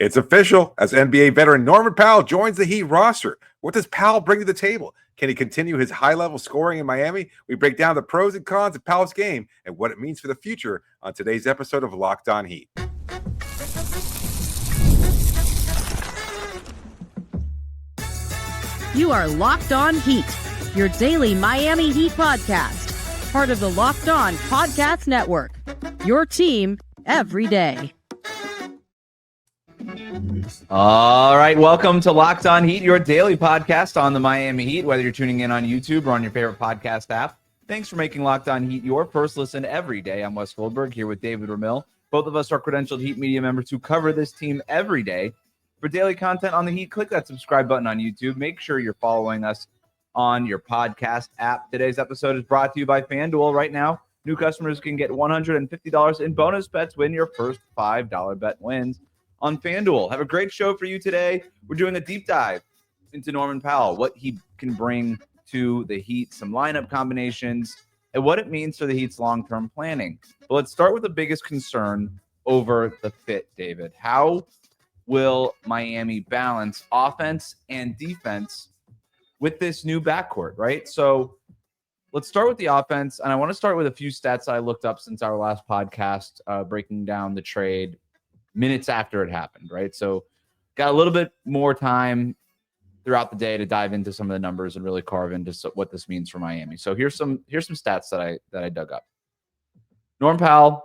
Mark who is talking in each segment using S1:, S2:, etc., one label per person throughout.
S1: It's official. As NBA veteran Norman Powell joins the Heat roster. What does Powell bring to the table? Can he continue his high-level scoring in Miami? We break down the pros and cons of Powell's game and what it means for the future on today's episode of Locked On Heat.
S2: You are Locked On Heat, your daily Miami Heat podcast, part of the Locked On Podcast Network, your team every day.
S3: All right, welcome to Locked On Heat, your daily podcast on the Miami Heat, whether you're tuning in on YouTube or on your favorite podcast app. Thanks for making Locked On Heat your first listen every day. I'm Wes Goldberg here with David Ramil. Both of us are credentialed Heat media members who cover this team every day. For daily content on the Heat, click that subscribe button on YouTube. Make sure you're following us on your podcast app. Today's episode is brought to you by FanDuel. Right now, new customers can get $150 in bonus bets when your first $5 bet wins on FanDuel. Have a great show for you today. We're doing a deep dive into Norman Powell, what he can bring to the Heat, some lineup combinations, and what it means for the Heat's long-term planning. But let's start with the biggest concern over the fit, David. How will Miami balance offense and defense with this new backcourt, right? So let's start with the offense, and I want to start with a few stats I looked up since our last podcast, breaking down the trade minutes after it happened, right? So got a little bit more time throughout the day to dive into some of the numbers and really carve into what this means for Miami. So here's some stats that I dug up. Norm Powell,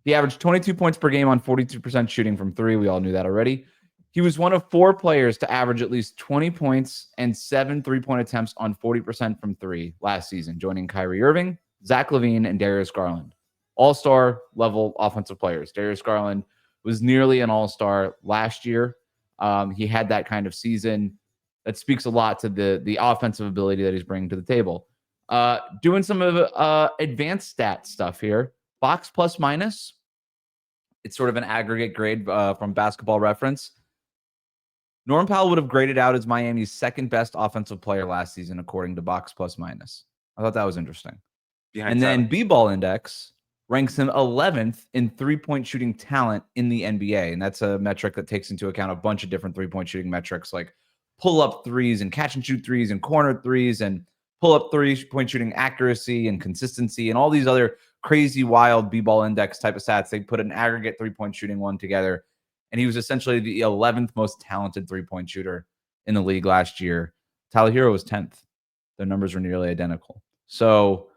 S3: he averaged 22 points per game on 42% shooting from three. We all knew that already. He was one of four players to average at least 20 points and 7 3-point attempts on 40% from three last season, joining Kyrie Irving, Zach LaVine, and Darius Garland. All-star level offensive players. Darius Garland was nearly an all-star last year. He had that kind of season. That speaks a lot to the offensive ability that he's bringing to the table. Doing some of advanced stat stuff here. Box plus minus. It's sort of an aggregate grade from Basketball Reference. Norm Powell would have graded out as Miami's second best offensive player last season, according to Box plus minus. I thought that was interesting. And then B-Ball Index ranks him 11th in three-point shooting talent in the NBA. And that's a metric that takes into account a bunch of different three-point shooting metrics like pull-up threes and catch-and-shoot threes and corner threes and pull-up three-point shooting accuracy and consistency and all these other crazy, wild B-Ball Index type of stats. They put an aggregate three-point shooting one together. And he was essentially the 11th most talented three-point shooter in the league last year. Tyler Herro was 10th. Their numbers were nearly identical. So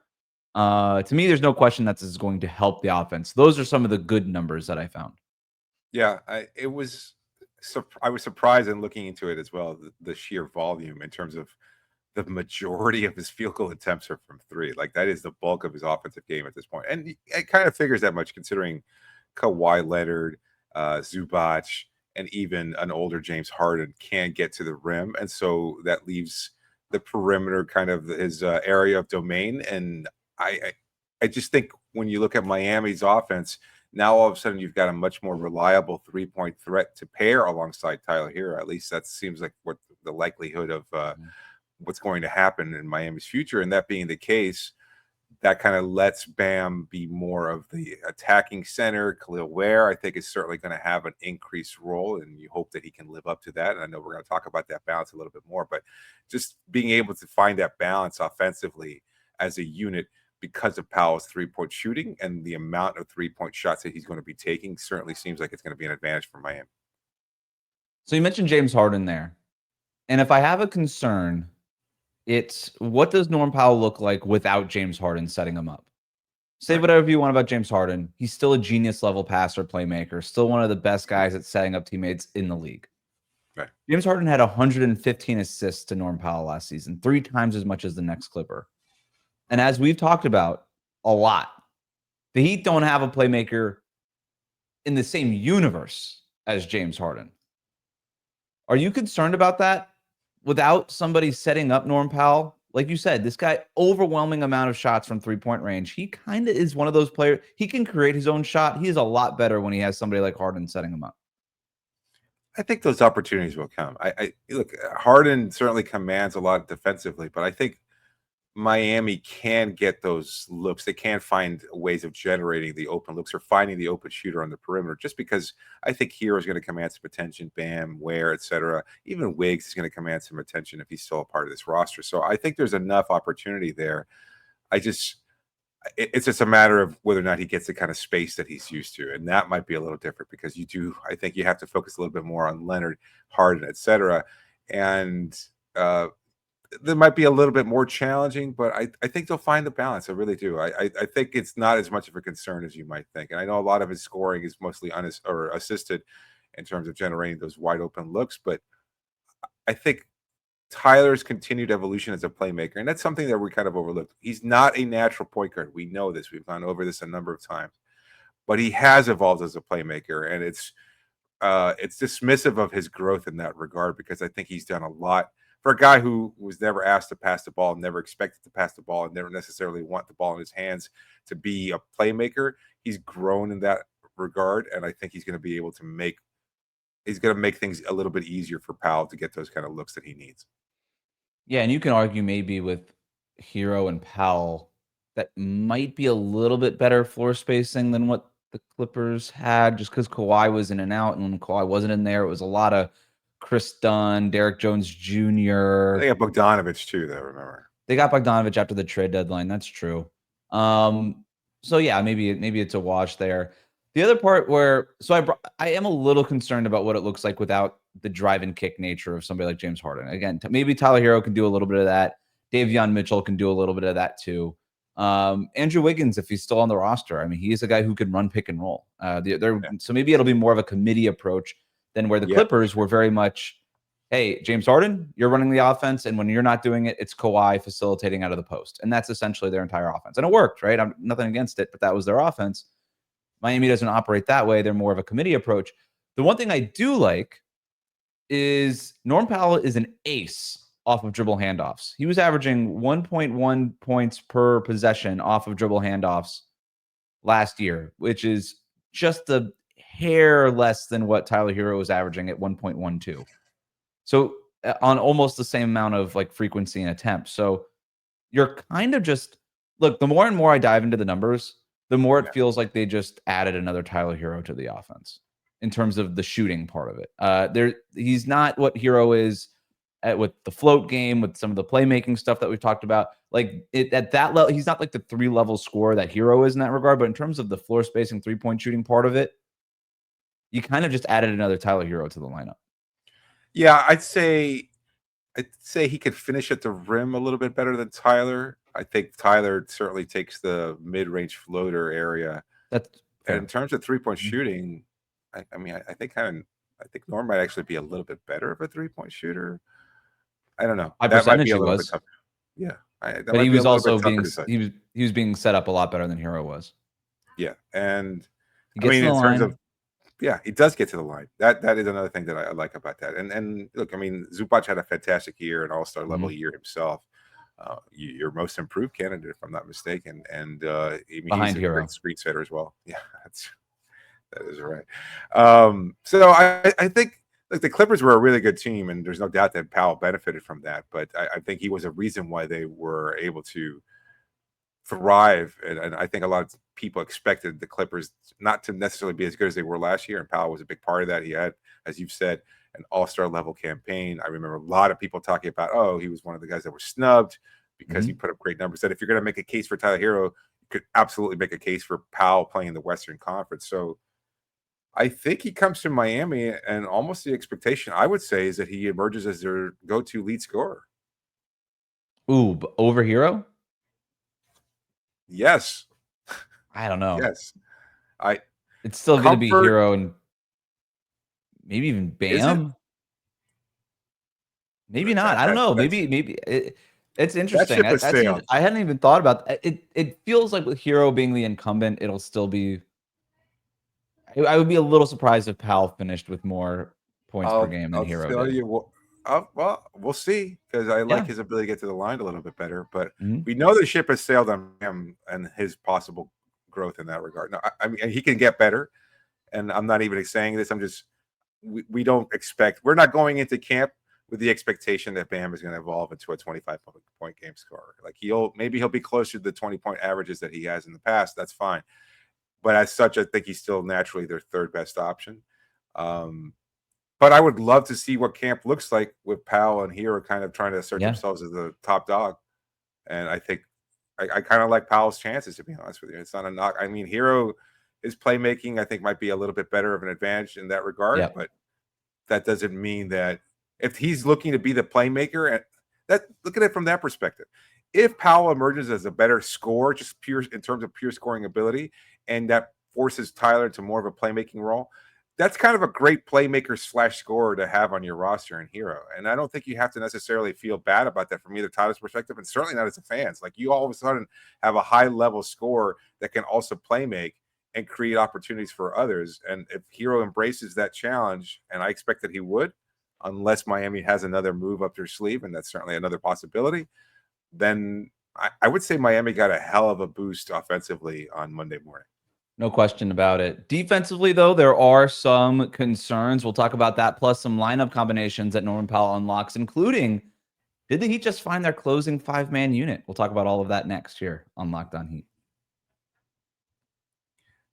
S3: to me, there's no question that this is going to help the offense. Those are some of the good numbers that I found.
S1: Yeah, I was surprised in looking into it as well, the sheer volume in terms of the majority of his field goal attempts are from three. Like, that is the bulk of his offensive game at this point. And it kind of figures that much considering Kawhi Leonard, Zubac, and even an older James Harden can get to the rim. And so that leaves the perimeter kind of his area of domain. And I just think when you look at Miami's offense, now all of a sudden you've got a much more reliable three-point threat to pair alongside Tyler Herro. At least that seems like what the likelihood of what's going to happen in Miami's future. And that being the case, that kind of lets Bam be more of the attacking center. Khalil Ware, I think, is certainly going to have an increased role, and you hope that he can live up to that. And I know we're going to talk about that balance a little bit more, but just being able to find that balance offensively as a unit because of Powell's three-point shooting and the amount of three-point shots that he's going to be taking certainly seems like it's going to be an advantage for Miami.
S3: So you mentioned James Harden there. And if I have a concern, it's what does Norm Powell look like without James Harden setting him up? Say whatever you want about James Harden. He's still a genius-level passer, playmaker, still one of the best guys at setting up teammates in the league.
S1: Right.
S3: James Harden had 115 assists to Norm Powell last season, 3 times as much as the next Clipper. And as we've talked about a lot, the Heat don't have a playmaker in the same universe as James Harden. Are you concerned about that? Without somebody setting up Norm Powell, like you said, this guy, overwhelming amount of shots from three-point range. He kind of is one of those players. He can create his own shot. He is a lot better when he has somebody like Harden setting him up.
S1: I think those opportunities will come. I look, Harden certainly commands a lot defensively, but I think Miami can get those looks. They can find ways of generating the open looks or finding the open shooter on the perimeter, just because I think Herro is going to command some attention, Bam, Ware, etc. Even Wiggs is going to command some attention if he's still a part of this roster. So I think there's enough opportunity there. It's just a matter of whether or not he gets the kind of space that he's used to. And that might be a little different because I think you have to focus a little bit more on Leonard, Harden, etc. And that might be a little bit more challenging, but I think they'll find the balance. I really do. I think it's not as much of a concern as you might think. And I know a lot of his scoring is mostly assisted in terms of generating those wide open looks, but I think Tyler's continued evolution as a playmaker, and that's something that we kind of overlooked. He's not a natural point guard. We know this. We've gone over this a number of times, but he has evolved as a playmaker, and it's dismissive of his growth in that regard, because I think he's done a lot for a guy who was never asked to pass the ball, never expected to pass the ball, and never necessarily want the ball in his hands to be a playmaker. He's grown in that regard, and I think he's going to be able to make things a little bit easier for Powell to get those kind of looks that he needs.
S3: Yeah, and you can argue maybe with Herro and Powell that might be a little bit better floor spacing than what the Clippers had, just because Kawhi was in and out, and when Kawhi wasn't in there, it was a lot of Chris Dunn, Derek Jones Jr.
S1: They got Bogdanovich too, though. Remember,
S3: they got Bogdanovich after the trade deadline. That's true. So yeah, maybe it's a wash there. The other part where I am a little concerned about what it looks like without the drive and kick nature of somebody like James Harden. Again, maybe Tyler Herro can do a little bit of that. Davion Mitchell can do a little bit of that too. Andrew Wiggins, if he's still on the roster, I mean, he's a guy who can run pick and roll. So maybe it'll be more of a committee approach than where the Clippers were very much, hey, James Harden, you're running the offense, and when you're not doing it, it's Kawhi facilitating out of the post. And that's essentially their entire offense. And it worked, right? I'm nothing against it, but that was their offense. Miami doesn't operate that way. They're more of a committee approach. The one thing I do like is Norm Powell is an ace off of dribble handoffs. He was averaging 1.1 points per possession off of dribble handoffs last year, which is just a hair less than what Tyler Herro was averaging at 1.12. So on almost the same amount of like frequency and attempts. So you're kind of just, look, the more and more I dive into the numbers, the more it feels like they just added another Tyler Herro to the offense in terms of the shooting part of it. He's not what Herro is with the float game, with some of the playmaking stuff that we've talked about. Like at that level, he's not like the 3-level scorer that Herro is in that regard. But in terms of the floor spacing, 3-point shooting part of it, you kind of just added another Tyler Herro to the lineup.
S1: Yeah, I'd say he could finish at the rim a little bit better than Tyler. I think Tyler certainly takes the mid-range floater area.
S3: And
S1: in terms of 3-point shooting, I think Norm might actually be a little bit better of a 3-point shooter. I don't know.
S3: By
S1: That might
S3: percentage,
S1: be a
S3: he
S1: little
S3: was.
S1: bit tough. Yeah,
S3: but he was also being he was being set up a lot better than Herro was.
S1: Yeah, and
S3: he gets in
S1: terms of he does get to the line. That is another thing that I like about that. And look, I mean, Zubac had a fantastic year, an all-star level year himself. Your most improved candidate, if I'm not mistaken, and he's a great screen setter as well. Yeah, that is right. So I think like the Clippers were a really good team, and there's no doubt that Powell benefited from that. But I think he was a reason why they were able to thrive, and I think a lot of people expected the Clippers not to necessarily be as good as they were last year, and Powell was a big part of that. He had, as you've said, an all-star level campaign. I remember a lot of people talking about, oh, he was one of the guys that were snubbed because he put up great numbers. That if you're going to make a case for Tyler Herro, you could absolutely make a case for Powell playing in the Western Conference. So I think he comes to Miami, and almost the expectation, I would say, is that he emerges as their go-to lead scorer.
S3: Ooh, over Herro?
S1: Yes.
S3: I don't know.
S1: Yes.
S3: It's still going to be Herro and maybe even Bam. Maybe not. I don't know. Maybe it's interesting. I hadn't even thought about that. It feels like with Herro being the incumbent, it'll still be. I would be a little surprised if Powell finished with more points per game than Herro did.
S1: Well, we'll see, because I like his ability to get to the line a little bit better. But we know the ship has sailed on him and his possible growth in that regard. No, I mean, he can get better, and I'm not even saying this. I'm just we don't expect. We're not going into camp with the expectation that Bam is going to evolve into a 25-point game scorer. Like maybe he'll be closer to the 20-point averages that he has in the past. That's fine. But as such, I think he's still naturally their third best option. But I would love to see what camp looks like with Powell and Herro kind of trying to assert themselves as the top dog. And I think I kind of like Powell's chances, to be honest with you. It's not a knock. I mean, Herro, his playmaking, I think, might be a little bit better of an advantage in that regard.
S3: Yep.
S1: But that doesn't mean that if he's looking to be the playmaker, and look at it from that perspective. If Powell emerges as a better scorer, just pure in terms of pure scoring ability, and that forces Tyler into more of a playmaking role, that's kind of a great playmaker / scorer to have on your roster in Herro. And I don't think you have to necessarily feel bad about that from either Tyler's perspective, and certainly not as a fans. Like, you all of a sudden have a high level scorer that can also play make and create opportunities for others. And if Herro embraces that challenge, and I expect that he would, unless Miami has another move up their sleeve, and that's certainly another possibility, then I would say Miami got a hell of a boost offensively on Monday morning.
S3: No question about it. Defensively, though, there are some concerns. We'll talk about that, plus some lineup combinations that Norman Powell unlocks, including, did the Heat just find their closing 5-man unit? We'll talk about all of that next here on Locked On Heat.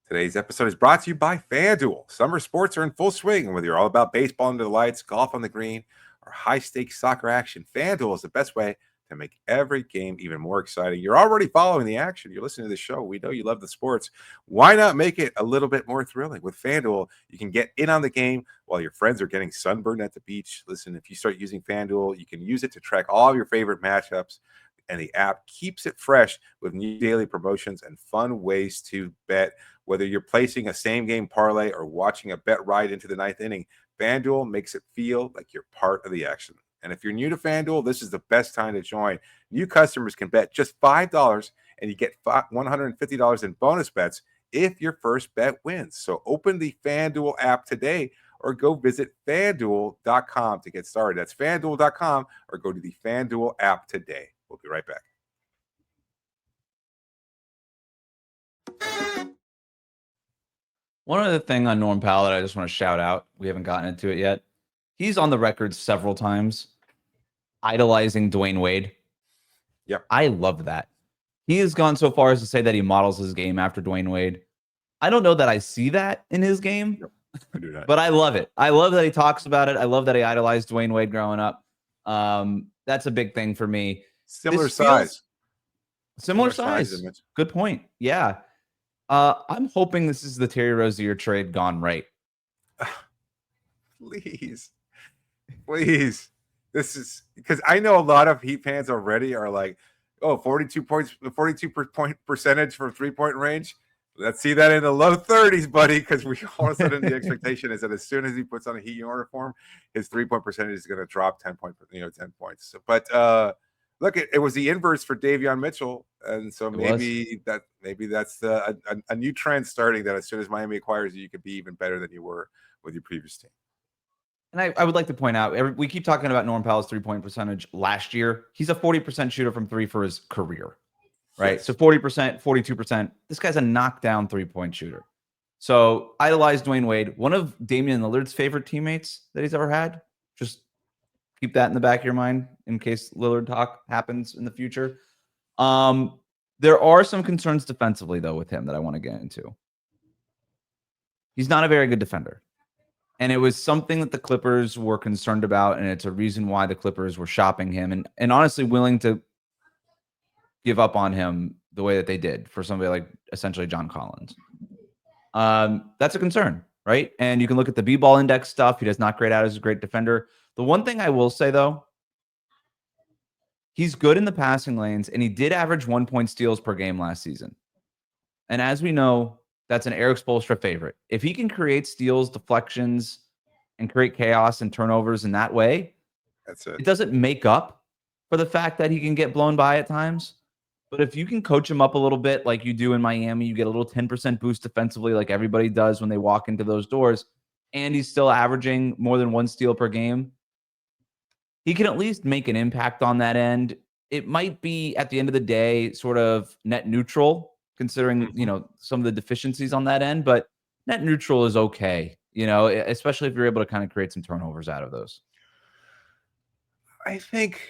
S1: Today's episode is brought to you by FanDuel. Summer sports are in full swing, and whether you're all about baseball under the lights, golf on the green, or high-stakes soccer action, FanDuel is the best way to make every game even more exciting. You're already following the action. You're listening to the show. We know you love the sports. Why not make it a little bit more thrilling? With FanDuel, you can get in on the game while your friends are getting sunburned at the beach. Listen, if you start using FanDuel, you can use it to track all of your favorite matchups, and the app keeps it fresh with new daily promotions and fun ways to bet. Whether you're placing a same-game parlay or watching a bet ride into the ninth inning, FanDuel makes it feel like you're part of the action. And if you're new to FanDuel, this is the best time to join. New customers can bet just $5, and you get $150 in bonus bets if your first bet wins. So open the FanDuel app today or go visit FanDuel.com to get started. That's FanDuel.com, or go to the FanDuel app today. We'll be right back.
S3: One other thing on Norm Powell that I just want to shout out, we haven't gotten into it yet. He's on the record several times idolizing Dwayne Wade.
S1: Yep.
S3: I love that. He has gone so far as to say that he models his game after Dwayne Wade. I don't know that I see that in his game,
S1: I do not.
S3: but I love it. I love that he talks about it. I love that he idolized Dwayne Wade growing up. That's a big thing for me.
S1: Similar size.
S3: Similar size. Good point. Yeah. I'm hoping this is the Terry Rozier trade gone right.
S1: Please. This is because I know a lot of Heat fans already are like, oh, 42 points, 42 point percentage for 3-point range. Let's see that in the low 30s, buddy, because we all of a sudden the expectation is that as soon as he puts on a Heat uniform, his 3-point percentage is going to drop 10 points. So, but look, it was the inverse for Davion Mitchell, and so maybe that's a new trend starting. That as soon as Miami acquires you, could be even better than you were with your previous team.
S3: And I would like to point out, we keep talking about Norm Powell's 3-point percentage last year. He's a 40% shooter from three for his career, right? Yes. So 40%, 42%. This guy's a knockdown 3-point shooter. So idolize Dwayne Wade, one of Damian Lillard's favorite teammates that he's ever had. Just keep that in the back of your mind in case Lillard talk happens in the future. There are some concerns defensively, though, with him that I want to get into. He's not a very good defender. And it was something that the Clippers were concerned about, and it's a reason why the Clippers were shopping him and honestly willing to give up on him the way that they did for somebody like essentially John Collins. That's a concern, right? And you can look at the B-ball index stuff. He does not grade out as a great defender. The one thing I will say, though, he's good in the passing lanes, and he did average 1 point steals per game last season. And as we know, that's an Eric Spoelstra favorite. If he can create steals, deflections, and create chaos and turnovers in that way,
S1: that's it.
S3: It doesn't make up for the fact that he can get blown by at times. But if you can coach him up a little bit like you do in Miami, you get a little 10% boost defensively like everybody does when they walk into those doors, and he's still averaging more than 1 steal per game, he can at least make an impact on that end. It might be, at the end of the day, sort of net neutral, considering, some of the deficiencies on that end, but net neutral is okay, especially if you're able to kind of create some turnovers out of those.
S1: I think,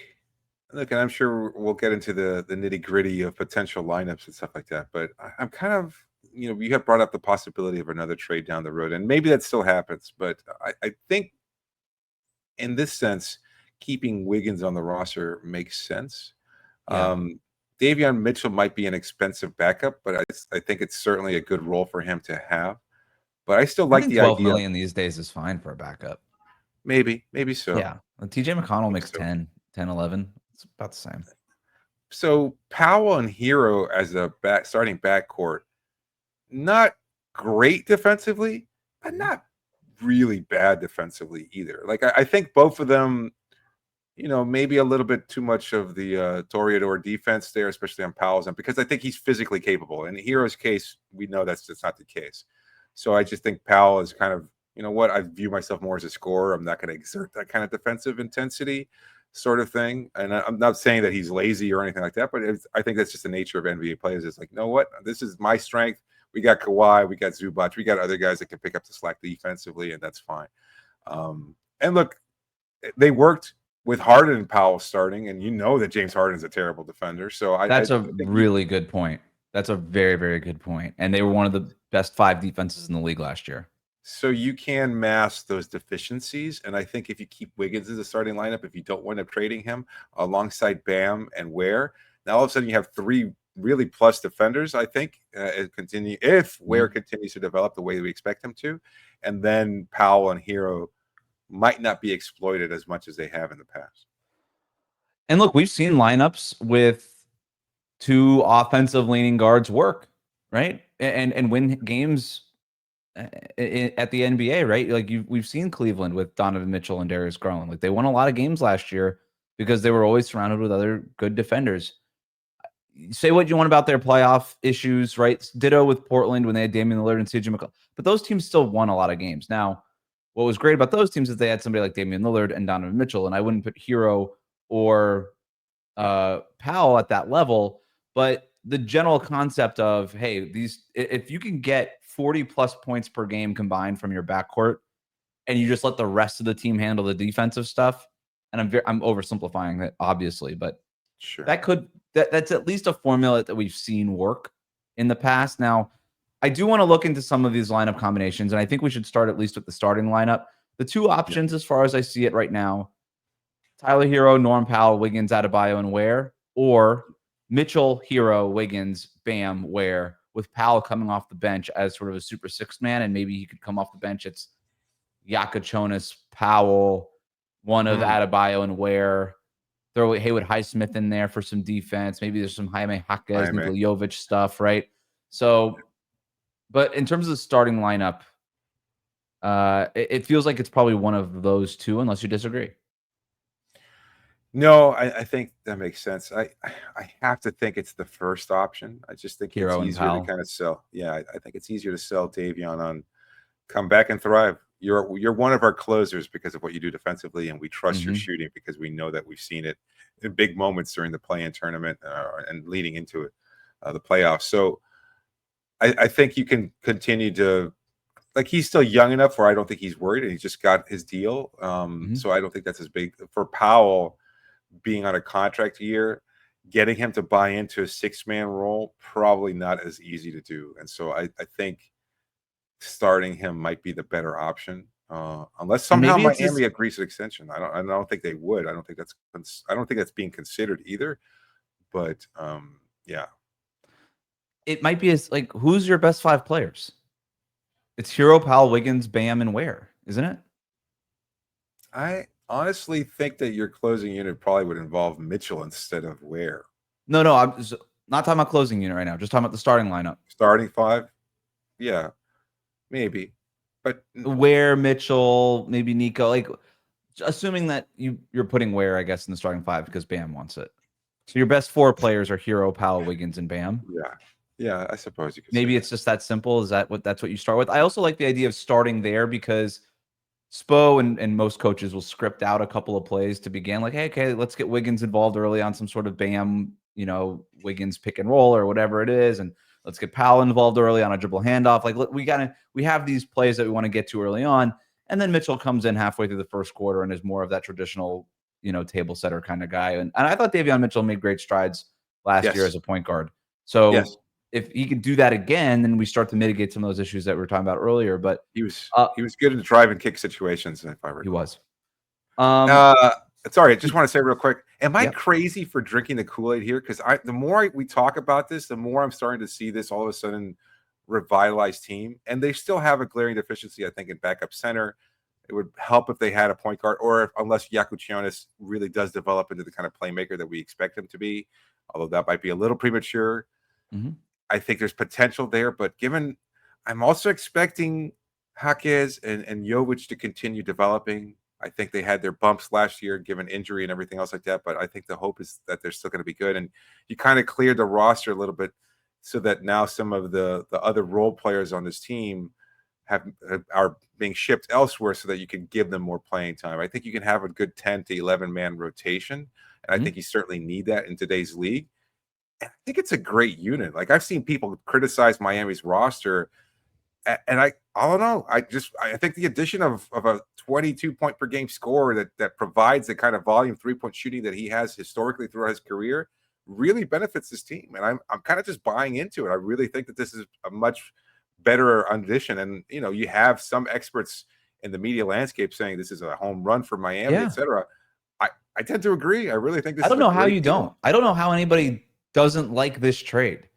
S1: look, and I'm sure we'll get into the nitty gritty of potential lineups and stuff like that. But I'm kind of, you have brought up the possibility of another trade down the road, and maybe that still happens. But I think in this sense, keeping Wiggins on the roster makes sense.
S3: Yeah.
S1: Davion Mitchell might be an expensive backup, but I think it's certainly a good role for him to have. But I still
S3: I
S1: like
S3: think
S1: the
S3: 12
S1: idea.
S3: million these days is fine for a backup.
S1: Maybe so.
S3: Yeah. TJ McConnell makes
S1: so.
S3: 10, 11. It's about the same.
S1: So Powell and Herro as a starting backcourt, not great defensively, but not really bad defensively either. Like I think both of them, maybe a little bit too much of the Toreador defense there, especially on Powell's end, because I think he's physically capable. In Hero's case, we know that's just not the case. So I just think Powell is kind of, I view myself more as a scorer. I'm not going to exert that kind of defensive intensity sort of thing. And I'm not saying that he's lazy or anything like that, but I think that's just the nature of NBA players. It's like, this is my strength. We got Kawhi, we got Zubac, we got other guys that can pick up the slack defensively, and that's fine. And look, they worked with Harden and Powell starting, and that James Harden is a terrible defender. So
S3: That's a really good point. That's a very, very good point. And they were one of the best 5 defenses in the league last year.
S1: So you can mask those deficiencies. And I think if you keep Wiggins as a starting lineup, if you don't wind up trading him alongside Bam and Ware, now all of a sudden you have 3 really plus defenders, I think, if Ware continues to develop the way we expect him to. And then Powell and Herro might not be exploited as much as they have in the past.
S3: And look, we've seen lineups with 2 offensive leaning guards work, right? And win games at the NBA, right? Like we've seen Cleveland with Donovan Mitchell and Darius Garland. Like they won a lot of games last year because they were always surrounded with other good defenders. Say what you want about their playoff issues, right? Ditto with Portland when they had Damian Lillard and CJ McCollum. But those teams still won a lot of games. Now, what was great about those teams is they had somebody like Damian Lillard and Donovan Mitchell, and I wouldn't put Herro or Powell at that level, but the general concept of, hey, if you can get 40 plus points per game combined from your backcourt, and you just let the rest of the team handle the defensive stuff, and I'm oversimplifying it, obviously, but
S1: sure,
S3: that's at least a formula that we've seen work in the past. Now, I do want to look into some of these lineup combinations, and I think we should start at least with the starting lineup. The 2 options, as far as I see it right now, Tyler Herro, Norm Powell, Wiggins, Adebayo, and Ware, or Mitchell, Herro, Wiggins, Bam, Ware, with Powell coming off the bench as sort of a super 6 man, and maybe he could come off the bench. It's Yakachonis, Powell, one of Adebayo and Ware. Throw Haywood Highsmith in there for some defense. Maybe there's some Jaime Jaquez, Nikola Jovic stuff, right? So, but in terms of the starting lineup, it feels like it's probably one of those 2, unless you disagree.
S1: No, I think that makes sense. I have to think it's the first option. I just think
S3: Herro
S1: it's easier to kind of sell. Yeah, I think it's easier to sell Davion on come back and thrive. You're one of our closers because of what you do defensively, and we trust your shooting because we know that we've seen it in big moments during the play-in tournament and leading into it, the playoffs. So I think you can continue to, like, he's still young enough where I don't think he's worried, and he just got his deal. So I don't think that's as big for Powell being on a contract year. Getting him to buy into a 6-man role, probably not as easy to do. And so I think starting him might be the better option, unless somehow Miami agrees to extension. I don't think they would. I don't think that's being considered either. But yeah,
S3: it might be as like, who's your best 5 players? It's Herro, Powell, Wiggins, Bam, and Ware, isn't it?
S1: I honestly think that your closing unit probably would involve Mitchell instead of Ware.
S3: No, I'm not talking about closing unit right now. Just talking about the starting lineup.
S1: Starting 5, yeah. Maybe, but
S3: Ware, Mitchell, maybe Nico. Like, assuming that you're putting Ware, I guess, in the starting 5 because Bam wants it. So your best 4 players are Herro, Powell, Wiggins, and Bam.
S1: Yeah. I suppose you could.
S3: Maybe it's just that simple. That's what you start with? I also like the idea of starting there because Spo and most coaches will script out a couple of plays to begin. Like, hey, okay, let's get Wiggins involved early on some sort of Bam, Wiggins pick and roll or whatever it is, and let's get Powell involved early on a dribble handoff. Like, we have these plays that we want to get to early on. And then Mitchell comes in halfway through the first quarter and is more of that traditional table setter kind of guy. And I thought Davion Mitchell made great strides last year
S1: Yes.
S3: as a point guard. So
S1: Yes.
S3: if he could do that again, then we start to mitigate some of those issues that we were talking about earlier. But
S1: He was good in drive and kick situations, if I recall.
S3: he was.
S1: Sorry, I just want to say real quick, am I
S3: Yep.
S1: crazy for drinking the Kool-Aid here? Because the more we talk about this, the more I'm starting to see this all of a sudden revitalized team. And they still have a glaring deficiency, I think, in backup center. It would help if they had a point guard, or unless Yakuchionis really does develop into the kind of playmaker that we expect him to be, although that might be a little premature.
S3: Mm-hmm.
S1: I think there's potential there, but I'm also expecting Jaquez and Jovic to continue developing. I think they had their bumps last year, given injury and everything else like that, but I think the hope is that they're still going to be good. And you kind of cleared the roster a little bit so that now some of the other role players on this team are being shipped elsewhere so that you can give them more playing time. I think you can have a good 10 to 11 man rotation, and I think you certainly need that in today's league. And I think it's a great unit. Like, I've seen people criticize Miami's roster, and I don't know. I think the addition of a 22 point per game scorer that provides the kind of volume 3-point shooting that he has historically throughout his career really benefits this team. And I'm kind of just buying into it. I really think that this is a much better addition. And you have some experts in the media landscape saying this is a home run for Miami, etc. I tend to agree. I really think this.
S3: I don't know how you
S1: deal.
S3: don't. I don't know how anybody doesn't like this trade.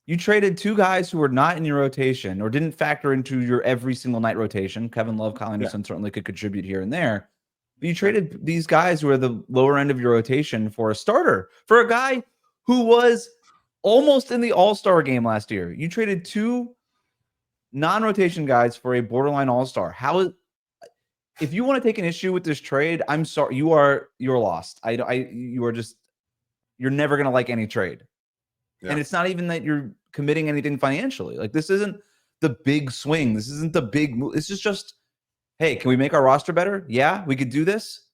S3: You traded two guys who were not in your rotation or didn't factor into your every single night rotation. Kevin Love, Kyle Anderson certainly could contribute here and there. But you traded these guys who are the lower end of your rotation for a starter, for a guy who was almost in the All-Star game last year. You traded two non-rotation guys for a borderline All-Star. If you want to take an issue with this trade, I'm sorry, you're lost. You're never going to like any trade. Yeah. And it's not even that you're committing anything financially. Like, this isn't the big swing. This isn't the big move. This is just, hey, can we make our roster better? Yeah, we could do this.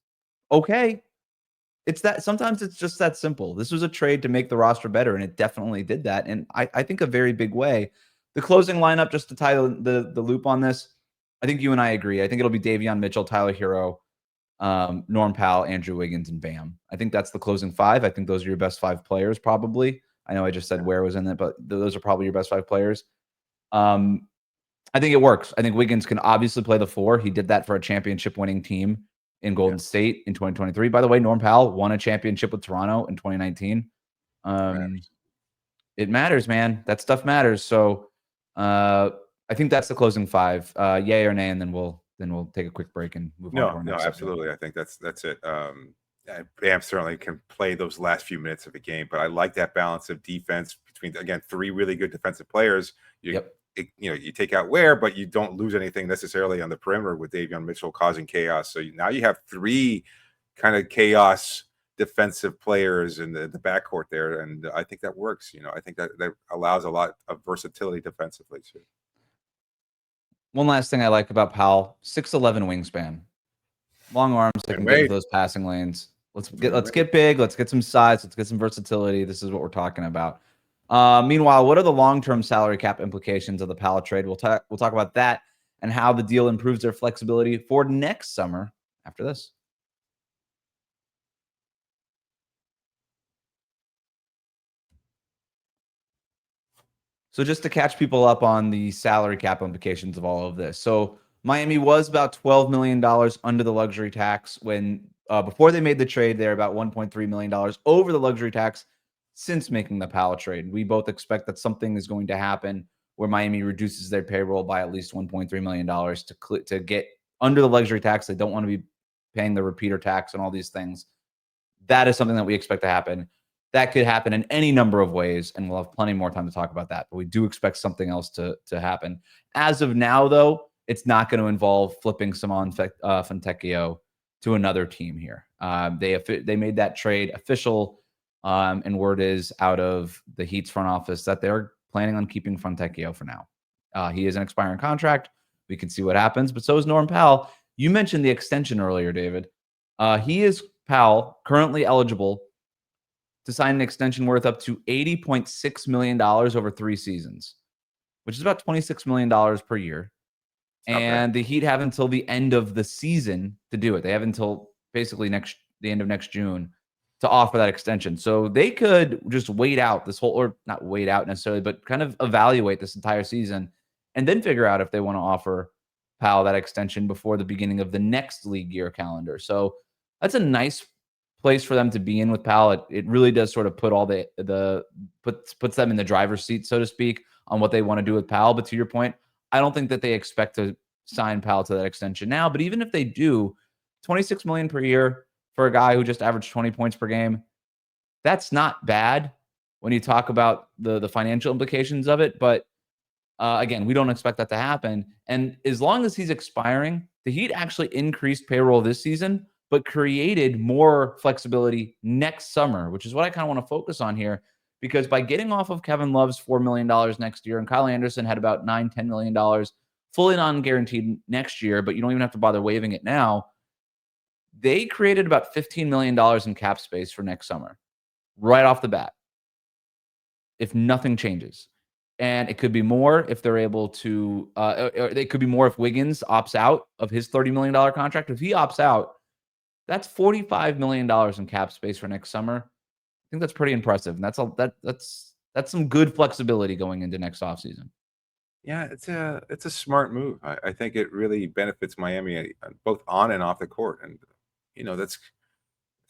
S3: Okay. It's that sometimes it's just that simple. This was a trade to make the roster better, and it definitely did that. And I think a very big way. The closing lineup, just to tie the loop on this, I think you and I agree. I think it'll be Davion Mitchell, Tyler Herro, Norm Powell, Andrew Wiggins, and Bam. I think that's the closing five. I think those are your best five players, probably. I know I just said Ware was in it, but those are probably your best five players. I think it works. I think Wiggins can obviously play the four. He did that for a championship-winning team in Golden State in 2023. By the way, Norm Powell won a championship with Toronto in 2019. It matters, man. That stuff matters. So I think that's the closing five. Yay or nay, and then we'll take a quick break and move on.
S1: No, absolutely. I think that's it. Bam certainly can play those last few minutes of a game, but I like that balance of defense between, again, three really good defensive players. You take out Ware, but you don't lose anything necessarily on the perimeter with Davion Mitchell causing chaos. So now you have three kind of chaos defensive players in the backcourt there, and I think that works. I think that allows a lot of versatility defensively too.
S3: One last thing I like about Powell: 6'11" wingspan, long arms that can get into those passing lanes. Let's get big. Let's get some size. Let's get some versatility. This is what we're talking about. Meanwhile, what are the long-term salary cap implications of the Powell trade? We'll talk about that and how the deal improves their flexibility for next summer after this. So just to catch people up on the salary cap implications of all of this. So Miami was about $12 million under the luxury tax when before they made the trade. They're about $1.3 million over the luxury tax since making the Powell trade. We both expect that something is going to happen where Miami reduces their payroll by at least $1.3 million to get under the luxury tax. They don't want to be paying the repeater tax and all these things. That is something that we expect to happen. That could happen in any number of ways, and we'll have plenty more time to talk about that. But we do expect something else to happen. As of now, though, it's not going to involve flipping Simon Fontecchio to another team here. They made that trade official, and word is out of the Heat's front office that they're planning on keeping Fontecchio for now. He is an expiring contract. We can see what happens, but so is Norm Powell. You mentioned the extension earlier, David. Powell currently eligible to sign an extension worth up to $80.6 million over 3 seasons, which is about $26 million per year. And the Heat have until the end of the season to do it. They have until basically the end of next June to offer that extension. So they could just wait out this whole, or not wait out necessarily, but kind of evaluate this entire season and then figure out if they want to offer Powell that extension before the beginning of the next league year calendar. So that's a nice place for them to be in with Powell. It really does sort of put all puts them in the driver's seat, so to speak, on what they want to do with Powell. But to your point, I don't think that they expect to sign Powell to that extension now. But even if they do, $26 million per year for a guy who just averaged 20 points per game, that's not bad when you talk about the financial implications of it. But again, we don't expect that to happen. And as long as he's expiring, the Heat actually increased payroll this season, but created more flexibility next summer, which is what I kind of want to focus on here. Because by getting off of Kevin Love's $4 million next year, and Kyle Anderson had about $9-10 million fully non-guaranteed next year, but you don't even have to bother waiving it now, they created about $15 million in cap space for next summer, right off the bat, if nothing changes. And it could be more if they're able to, or it could be more if Wiggins opts out of his $30 million contract. If he opts out, that's $45 million in cap space for next summer. I think that's pretty impressive. And that's some good flexibility going into next offseason.
S1: Yeah, it's a smart move. I think it really benefits Miami both on and off the court. And,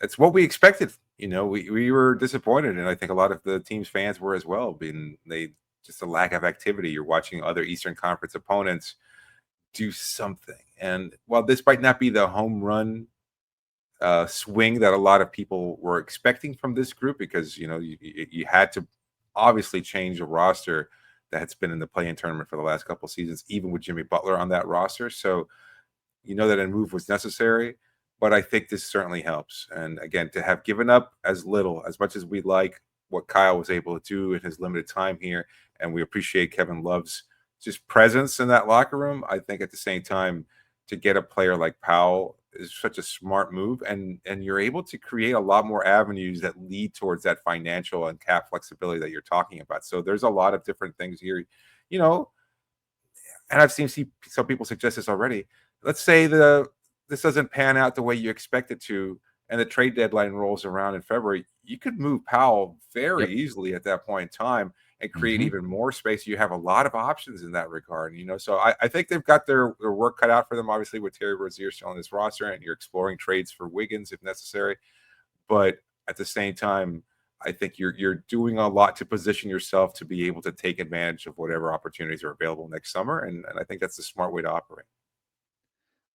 S1: that's what we expected. We were disappointed. And I think a lot of the team's fans were as well, just a lack of activity. You're watching other Eastern Conference opponents do something. And while this might not be the home run swing that a lot of people were expecting from this group, because, you had to obviously change a roster that's been in the play-in tournament for the last couple of seasons, even with Jimmy Butler on that roster. So, that a move was necessary, but I think this certainly helps. And again, to have given up as much as we like what Kyle was able to do in his limited time here, and we appreciate Kevin Love's just presence in that locker room, I think at the same time, to get a player like Powell is such a smart move, and you're able to create a lot more avenues that lead towards that financial and cap flexibility that you're talking about. So there's a lot of different things here, and I've seen some people suggest this already. Let's say this doesn't pan out the way you expect it to, and the trade deadline rolls around in February. You could move Powell very easily at that point in time and create even more space. You have a lot of options in that regard, So I think they've got their work cut out for them, obviously, with Terry Rozier still on this roster, and you're exploring trades for Wiggins if necessary. But at the same time, I think you're doing a lot to position yourself to be able to take advantage of whatever opportunities are available next summer, and I think that's the smart way to operate.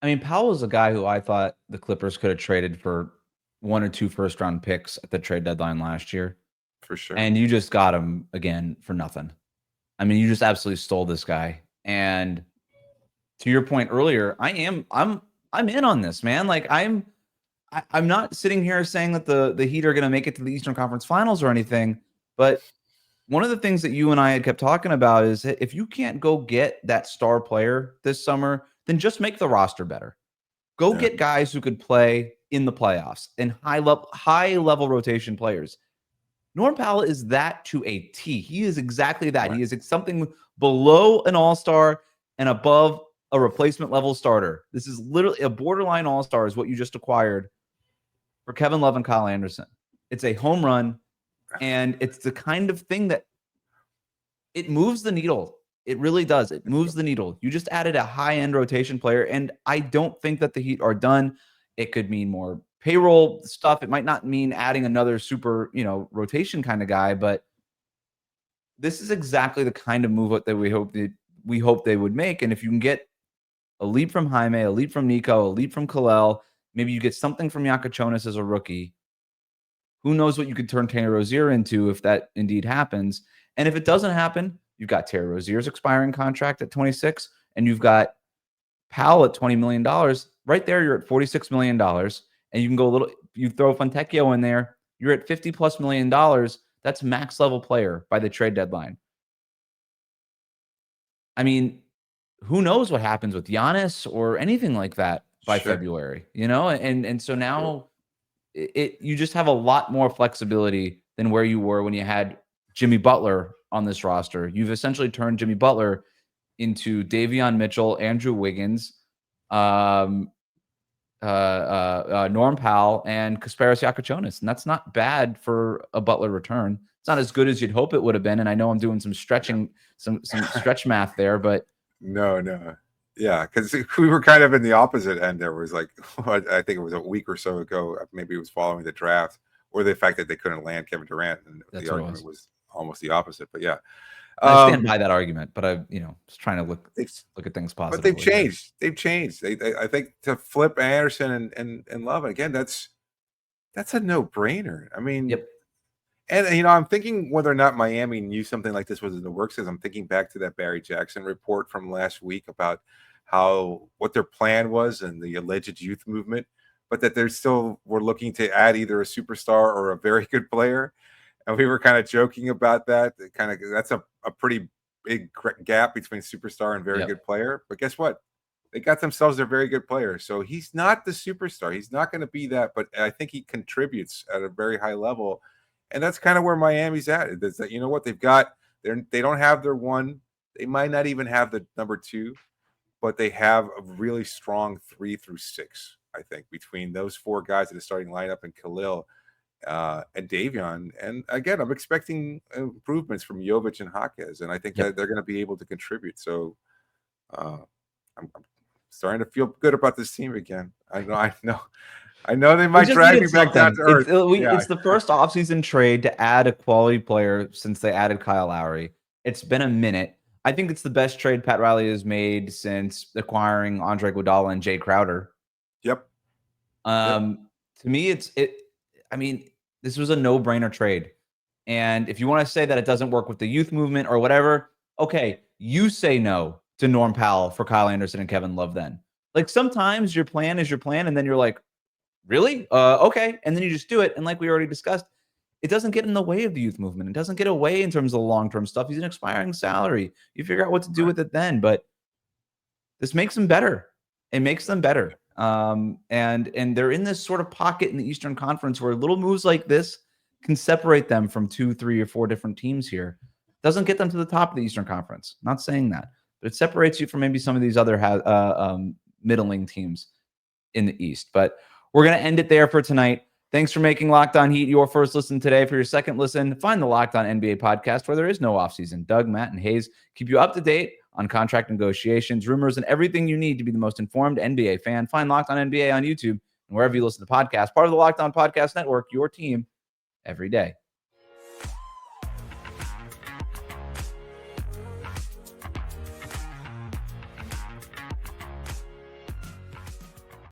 S3: I mean, Powell was a guy who I thought the Clippers could have traded for 1 or 2 first-round picks at the trade deadline last year.
S1: For sure.
S3: And you just got him again for nothing. I mean, you just absolutely stole this guy. And to your point earlier, I'm in on this, man. Like I'm not sitting here saying that the Heat are going to make it to the Eastern Conference Finals or anything, but one of the things that you and I had kept talking about is that if you can't go get that star player this summer, then just make the roster better. Go get guys who could play in the playoffs and high level rotation players. Norm Powell is that to a T. He is exactly that. Right. He is something below an all-star and above a replacement level starter. This is literally a borderline all-star is what you just acquired for Kevin Love and Kyle Anderson. It's a home run, and it's the kind of thing that it moves the needle. It really does. It moves the needle. You just added a high-end rotation player, and I don't think that the Heat are done. It could mean more payroll stuff. It might not mean adding another super, rotation kind of guy, but this is exactly the kind of move that we hope they would make. And if you can get a leap from Jaime, a leap from Nico, a leap from Kalel, maybe you get something from Yakachonis as a rookie. Who knows what you could turn Terry Rozier into if that indeed happens. And if it doesn't happen, you've got Terry Rozier's expiring contract at 26, and you've got Powell at $20 million. Right there, you're at $46 million. And you can go you throw Fontecchio in there, you're at $50+ million. That's max level player by the trade deadline. I mean, who knows what happens with Giannis or anything like that by February, And so now you just have a lot more flexibility than where you were when you had Jimmy Butler on this roster. You've essentially turned Jimmy Butler into Davion Mitchell, Andrew Wiggins, Norm Powell, and Kasparas Yakochonis, and that's not bad for a Butler return. It's not as good as you'd hope it would have been, and I know I'm doing some stretching, some stretch math there, but
S1: no. Yeah, because we were kind of in the opposite end. There was like, I think it was a week or so ago, maybe it was following the draft, or the fact that they couldn't land Kevin Durant, and
S3: That's
S1: the
S3: what it
S1: argument was almost the opposite. But yeah,
S3: I stand by that argument, but I, just trying to look at things positively.
S1: But they've changed. They've changed. I think to flip Anderson and Love, again, that's a no-brainer. I mean,
S3: yep.
S1: And I'm thinking whether or not Miami knew something like this was in the works, because I'm thinking back to that Barry Jackson report from last week about what their plan was and the alleged youth movement, but that they're still were looking to add either a superstar or a very good player. And we were kind of joking about that. That's a pretty big gap between superstar and very good player. But guess what? They got themselves a very good player. So he's not the superstar. He's not going to be that. But I think he contributes at a very high level. And that's kind of where Miami's at. Is that, you know what? They don't have their one. They might not even have the number 2, but they have a really strong 3 through 6, I think, between those 4 guys in the starting lineup and Khalil and Davion. And again, I'm expecting improvements from Jovic and Jaquez, and I think that they're going to be able to contribute. So I'm starting to feel good about this team again. I know they might drag me back down to earth.
S3: It's the first offseason trade to add a quality player since they added Kyle Lowry. It's been a minute. I think it's the best trade Pat Riley has made since acquiring Andre Iguodala and Jay Crowder.
S1: Yep.
S3: To me, I mean, this was a no-brainer trade. And if you want to say that it doesn't work with the youth movement or whatever, okay, you say no to Norm Powell for Kyle Anderson and Kevin Love then. Like, sometimes your plan is your plan, and then you're like, really? Okay. And then you just do it. And like we already discussed, it doesn't get in the way of the youth movement. It doesn't get away in terms of the long-term stuff. He's an expiring salary. You figure out what to do with it then. But this makes them better. It makes them better. And they're in this sort of pocket in the Eastern Conference where little moves like this can separate them from 2, 3, or 4 different teams here. Doesn't get them to the top of the Eastern Conference. Not saying that. But it separates you from maybe some of these other middling teams in the East. But we're going to end it there for tonight. Thanks for making Locked On Heat your first listen today. For your second listen, find the Locked On NBA podcast where there is no offseason. Doug, Matt, and Hayes keep you up to date on contract negotiations, rumors, and everything you need to be the most informed NBA fan. Find Locked On NBA on YouTube and wherever you listen to podcasts. Part of the Locked On Podcast Network, your team every day.